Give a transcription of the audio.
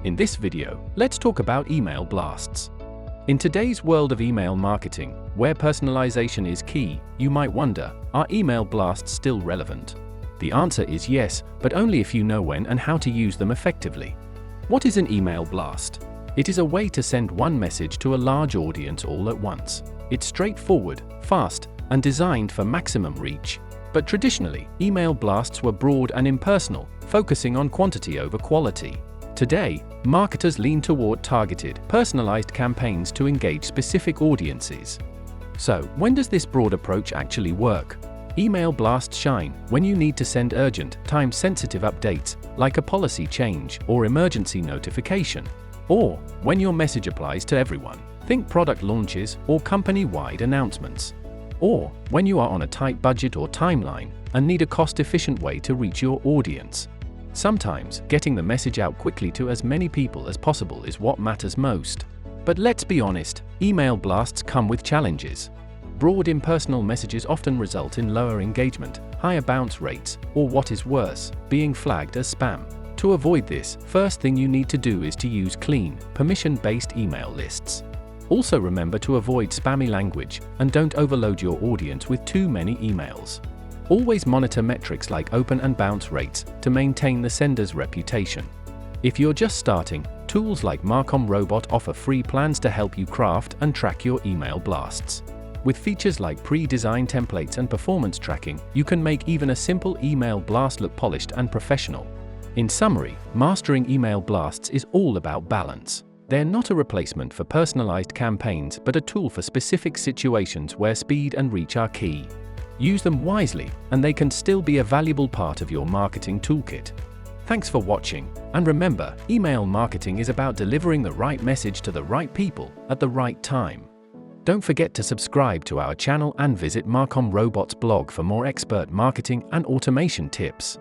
In this video, let's talk about email blasts. In today's world of email marketing, where personalization is key, you might wonder, are email blasts still relevant? The answer is yes, but only if you know when and how to use them effectively. What is an email blast? It is a way to send one message to a large audience all at once. It's straightforward, fast, and designed for maximum reach. But traditionally, email blasts were broad and impersonal, focusing on quantity over quality. Today, marketers lean toward targeted, personalized campaigns to engage specific audiences. So, when does this broad approach actually work? Email blasts shine when you need to send urgent, time-sensitive updates, like a policy change or emergency notification. Or, when your message applies to everyone, think product launches or company-wide announcements. Or, when you are on a tight budget or timeline and need a cost-efficient way to reach your audience. Sometimes, getting the message out quickly to as many people as possible is what matters most. But let's be honest, email blasts come with challenges. Broad impersonal messages often result in lower engagement, higher bounce rates, or what is worse, being flagged as spam. To avoid this, first thing you need to do is to use clean, permission-based email lists. Also remember to avoid spammy language, and don't overload your audience with too many emails. Always monitor metrics like open and bounce rates to maintain the sender's reputation. If you're just starting, tools like Marcom Robot offer free plans to help you craft and track your email blasts. With features like pre-designed templates and performance tracking, you can make even a simple email blast look polished and professional. In summary, mastering email blasts is all about balance. They're not a replacement for personalized campaigns, but a tool for specific situations where speed and reach are key. Use them wisely, and they can still be a valuable part of your marketing toolkit. Thanks for watching, and remember, email marketing is about delivering the right message to the right people at the right time. Don't forget to subscribe to our channel and visit Marcom Robot's blog for more expert marketing and automation tips.